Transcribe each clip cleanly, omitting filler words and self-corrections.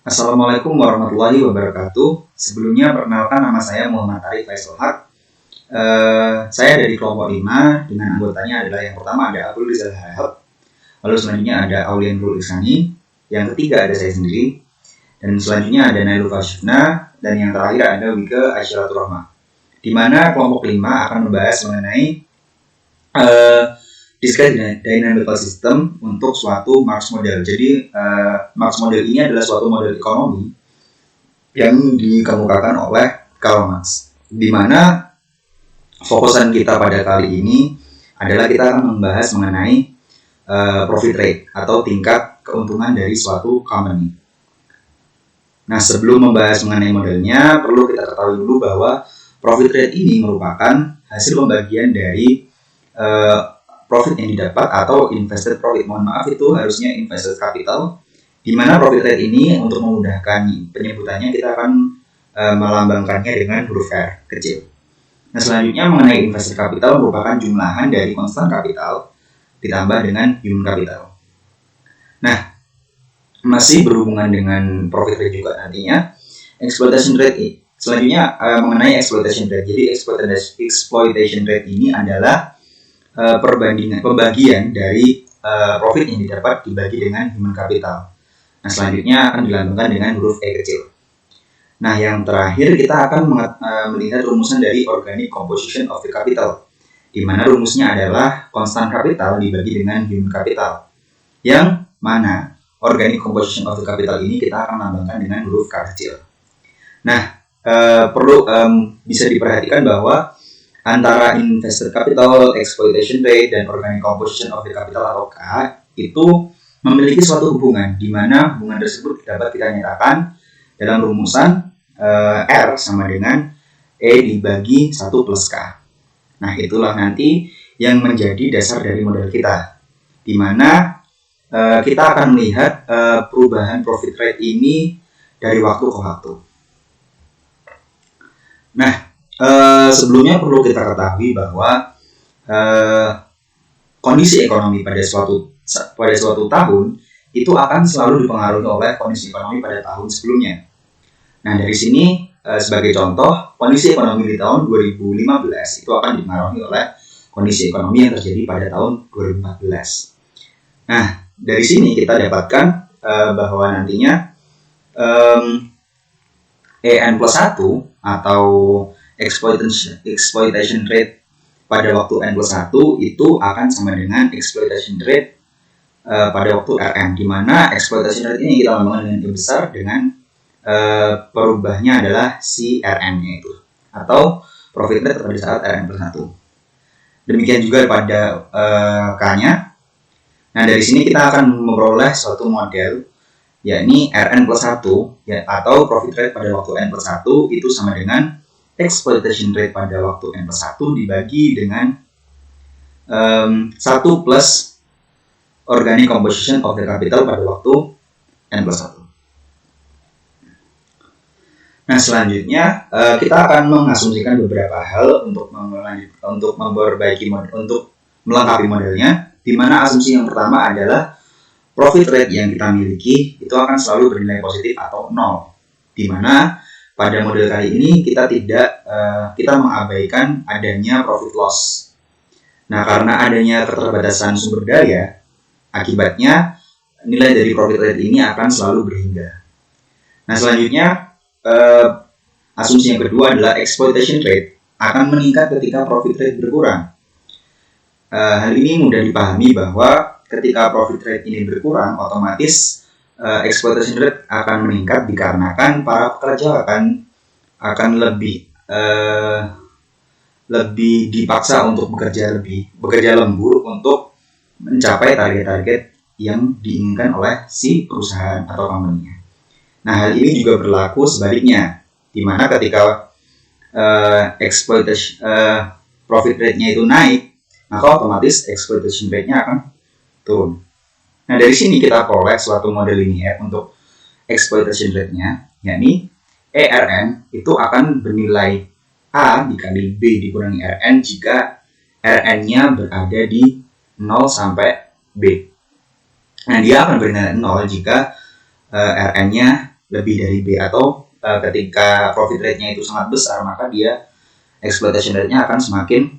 Assalamualaikum warahmatullahi wabarakatuh. Sebelumnya perkenalkan, nama saya Muhammad Arif Faisal Haq. Saya dari kelompok 5 dengan anggotanya adalah yang pertama ada Abdul Rizal Harahap, lalu selanjutnya ada Aulian Nurul Ihsani, yang ketiga ada saya sendiri, dan selanjutnya ada Nailul Fashifna, dan yang terakhir ada Wika Aisyaratul Rahmah. Di mana kelompok 5 akan membahas mengenai discrete dynamical system untuk suatu Marx model. Jadi Marx model ini adalah suatu model ekonomi yang dikemukakan oleh Karl Marx, di mana fokusan kita pada kali ini adalah kita akan membahas mengenai profit rate atau tingkat keuntungan dari suatu company. Nah, sebelum membahas mengenai modelnya, perlu kita ketahui dulu bahwa profit rate ini merupakan hasil pembagian dari profit yang didapat atau invested profit. Mohon maaf, itu harusnya invested capital. Di mana profit rate ini untuk memudahkan penyebutannya kita akan melambangkannya dengan huruf R kecil. Nah, selanjutnya mengenai invested capital merupakan jumlahan dari constant capital ditambah dengan human capital. Nah, masih berhubungan dengan profit rate juga nantinya. Exploitation rate selanjutnya mengenai exploitation rate. Jadi exploitation rate ini adalah pembagian dari profit yang didapat dibagi dengan human capital. Nah, selanjutnya akan dilambangkan dengan huruf E kecil. Nah, yang terakhir kita akan melihat rumusan dari organic composition of the capital, di mana rumusnya adalah constant capital dibagi dengan human capital, yang mana organic composition of the capital ini kita akan lambangkan dengan huruf K kecil. Nah, perlu bisa diperhatikan bahwa antara invested capital, exploitation rate, dan organic composition of the capital atau K itu memiliki suatu hubungan, di mana hubungan tersebut dapat kita nyatakan dalam rumusan R sama dengan E dibagi 1 plus K. Nah, itulah nanti yang menjadi dasar dari model kita, di mana kita akan melihat perubahan profit rate ini dari waktu ke waktu. Nah, sebelumnya perlu kita ketahui bahwa kondisi ekonomi pada suatu tahun itu akan selalu dipengaruhi oleh kondisi ekonomi pada tahun sebelumnya. Nah, dari sini sebagai contoh, kondisi ekonomi di tahun 2015 itu akan dipengaruhi oleh kondisi ekonomi yang terjadi pada tahun 2014. Nah, dari sini kita dapatkan bahwa nantinya EN plus 1 atau exploitation rate pada waktu N plus 1 itu akan sama dengan exploitation rate pada waktu Rn, di mana exploitation rate ini kita lambangkan dengan yang besar dengan perubahnya adalah si Rn-nya itu, atau profit rate pada saat Rn plus 1. Demikian juga pada K-nya. Nah, dari sini kita akan memperoleh suatu model, yakni Rn plus 1 ya, atau profit rate pada waktu N plus 1 itu sama dengan exploitation rate pada waktu N plus 1 dibagi dengan 1 plus organic composition of the capital pada waktu N plus 1. Nah, selanjutnya kita akan mengasumsikan beberapa hal untuk melengkapi modelnya, di mana asumsi yang pertama adalah profit rate yang kita miliki itu akan selalu bernilai positif atau 0, di mana pada model kali ini kita mengabaikan adanya profit loss. Nah, karena adanya keterbatasan sumber daya, akibatnya nilai dari profit rate ini akan selalu berhingga. Nah, selanjutnya asumsi yang kedua adalah exploitation rate akan meningkat ketika profit rate berkurang. Hal ini mudah dipahami bahwa ketika profit rate ini berkurang, otomatis exploitation rate akan meningkat dikarenakan para pekerja akan lebih dipaksa untuk bekerja lembur untuk mencapai target-target yang diinginkan oleh si perusahaan atau company-nya. Nah, hal ini juga berlaku sebaliknya, di mana ketika profit rate-nya itu naik, maka otomatis exploitation rate-nya akan turun. Nah, dari sini kita peroleh suatu model linear untuk exploitation rate-nya, yakni ERN itu akan bernilai A dikali B dikurangi Rn jika Rn-nya berada di 0 sampai B. Nah, dia akan bernilai 0 jika Rn-nya lebih dari B, atau ketika profit rate-nya itu sangat besar, maka dia exploitation rate-nya akan semakin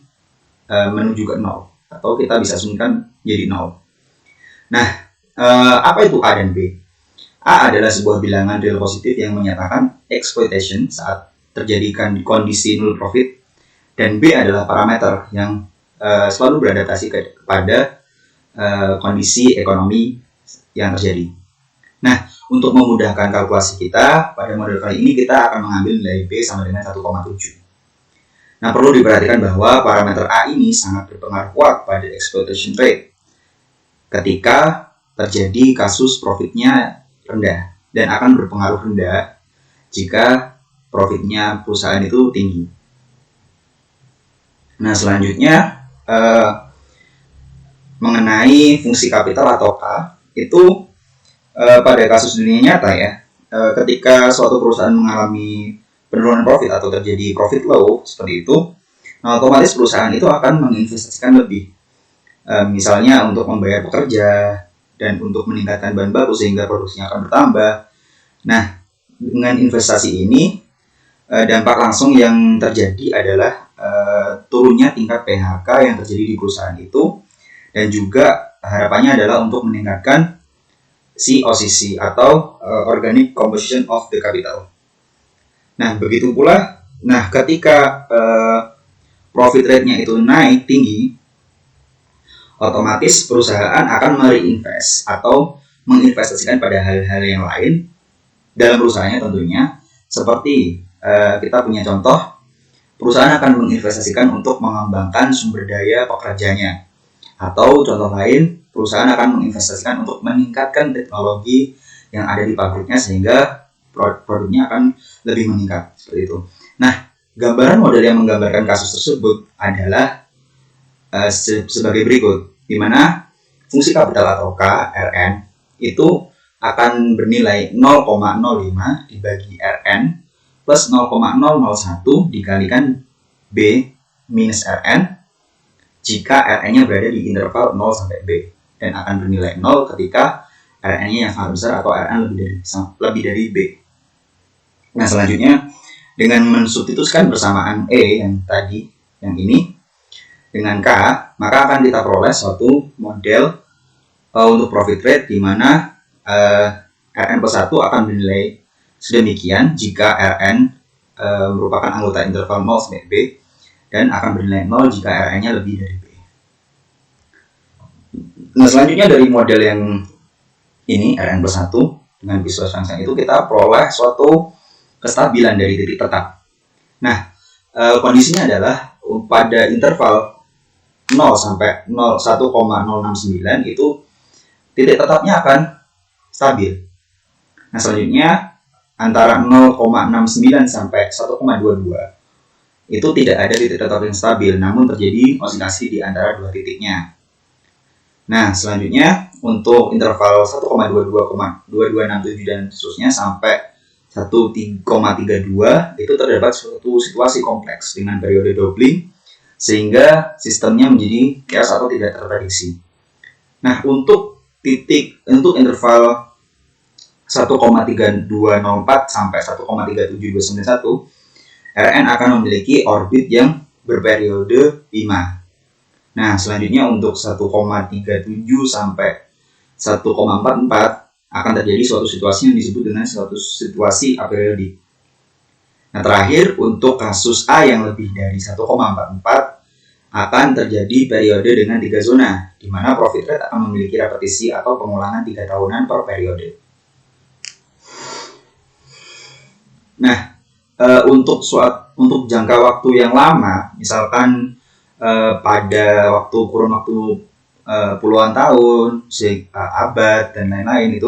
menuju ke 0, atau kita bisa asumsikan jadi 0. Nah, apa itu A dan B? A adalah sebuah bilangan real positif yang menyatakan exploitation saat terjadi kondisi null profit, dan B adalah parameter yang selalu beradaptasi kepada kondisi ekonomi yang terjadi. Nah, untuk memudahkan kalkulasi kita, pada model kali ini kita akan mengambil nilai B sama dengan 1,7. Nah, perlu diperhatikan bahwa parameter A ini sangat berpengaruh kuat pada exploitation rate ketika terjadi kasus profitnya rendah, dan akan berpengaruh rendah jika profitnya perusahaan itu tinggi. Nah, selanjutnya mengenai fungsi kapital atau K, itu pada kasus dunia nyata ya, ketika suatu perusahaan mengalami penurunan profit atau terjadi profit low seperti itu, nah, otomatis perusahaan itu akan menginvestasikan lebih, misalnya untuk membayar pekerja dan untuk meningkatkan bahan baku sehingga produksinya akan bertambah. Nah, dengan investasi ini, dampak langsung yang terjadi adalah turunnya tingkat PHK yang terjadi di perusahaan itu, dan juga harapannya adalah untuk meningkatkan OCC atau Organic Composition of the Capital. Nah, begitu pula, ketika profit rate-nya itu naik tinggi, otomatis perusahaan akan mereinvest atau menginvestasikan pada hal-hal yang lain dalam perusahaannya tentunya. Seperti kita punya contoh, perusahaan akan menginvestasikan untuk mengembangkan sumber daya pekerjanya. Atau contoh lain, perusahaan akan menginvestasikan untuk meningkatkan teknologi yang ada di pabriknya sehingga produknya akan lebih meningkat, seperti itu. Nah, gambaran model yang menggambarkan kasus tersebut adalah sebagai berikut, di mana fungsi kapital atau K, Rn, itu akan bernilai 0,05 dibagi Rn plus 0,001 dikalikan B minus Rn jika Rn-nya berada di interval 0 sampai B, dan akan bernilai 0 ketika Rn-nya yang sangat besar atau Rn lebih dari B. Nah, selanjutnya dengan mensubstitusikan persamaan E yang tadi, yang ini, dengan K, maka akan kita peroleh suatu model untuk profit rate di mana Rn plus 1 akan bernilai sedemikian jika Rn merupakan anggota interval 0 sampai B, dan akan bernilai 0 jika Rn-nya lebih dari B. Nah, selanjutnya dari model yang ini, Rn plus 1 dengan visual function itu, kita peroleh suatu kestabilan dari titik tetap. Nah, kondisinya adalah pada interval 0 sampai 1,069 itu titik tetapnya akan stabil. Nah, selanjutnya antara 0,69 sampai 1,22 itu tidak ada titik tetap yang stabil, namun terjadi osilasi di antara dua titiknya. Nah, selanjutnya untuk interval 1,22,2267 dan seterusnya sampai 1,32 itu terdapat suatu situasi kompleks dengan periode doubling sehingga sistemnya menjadi chaos atau tidak terprediksi. Nah, untuk interval 1,3204 sampai 1,37291, Rn akan memiliki orbit yang berperiode 5. Nah, selanjutnya untuk 1,37 sampai 1,44 akan terjadi suatu situasi yang disebut dengan suatu situasi aperiodic. Nah, terakhir untuk kasus A yang lebih dari 1,44 akan terjadi periode dengan 3 zona, di mana profit rate akan memiliki repetisi atau pengulangan 3 tahunan per periode. Nah, untuk jangka waktu yang lama, misalkan pada kurun waktu puluhan tahun, abad dan lain-lain,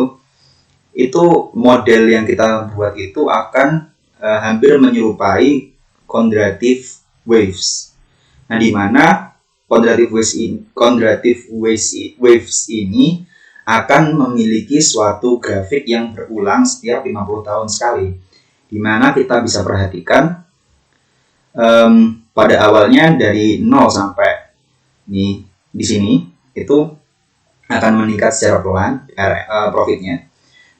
itu model yang kita buat itu akan hampir menyerupai quadratic waves. Nah, di mana quadratic waves ini akan memiliki suatu grafik yang berulang setiap 50 tahun sekali, di mana kita bisa perhatikan pada awalnya dari 0 sampai di sini itu akan meningkat secara pelan profitnya.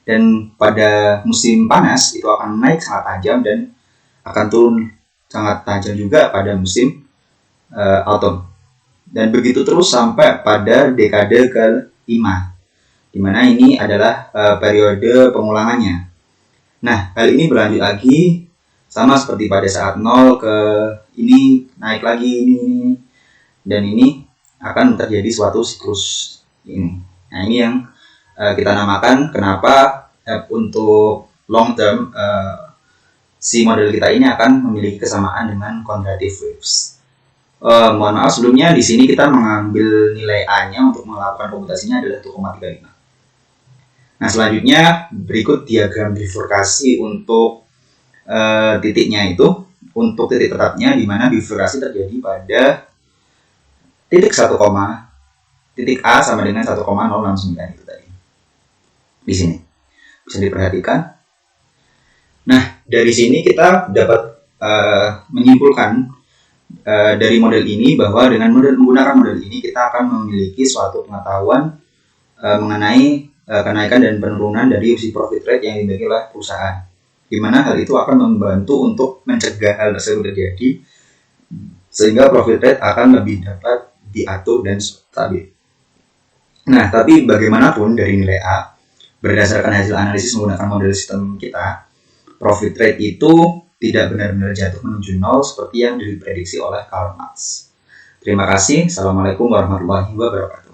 Dan pada musim panas itu akan naik sangat tajam dan akan turun sangat tajam juga pada musim autumn. Dan begitu terus sampai pada dekade ke-5, di mana ini adalah periode pengulangannya. Nah, hal ini berlanjut lagi sama seperti pada saat 0 ke ini naik lagi ini dan ini akan terjadi suatu siklus ini. Nah, ini yang kita namakan kenapa untuk long term si model kita ini akan memiliki kesamaan dengan quadratic waves. Mohon maaf sebelumnya, di sini kita mengambil nilai A-nya untuk melakukan komputasinya adalah 1,35. Nah, selanjutnya berikut diagram bifurkasi untuk titiknya itu. Untuk titik tetapnya di mana bifurkasi terjadi pada titik 1, titik A sama dengan 1,069 itu tadi. Di sini bisa diperhatikan. Nah, dari sini kita dapat menyimpulkan dari model ini bahwa dengan menggunakan model ini kita akan memiliki suatu pengetahuan mengenai kenaikan dan penurunan dari si profit rate yang dimiliki oleh perusahaan, di mana hal itu akan membantu untuk mencegah hal tersebut terjadi sehingga profit rate akan lebih dapat diatur dan stabil. Nah, tapi bagaimanapun dari nilai A, berdasarkan hasil analisis menggunakan model sistem kita, profit rate itu tidak benar-benar jatuh menuju nol seperti yang diprediksi oleh Karl Marx. Terima kasih. Assalamualaikum warahmatullahi wabarakatuh.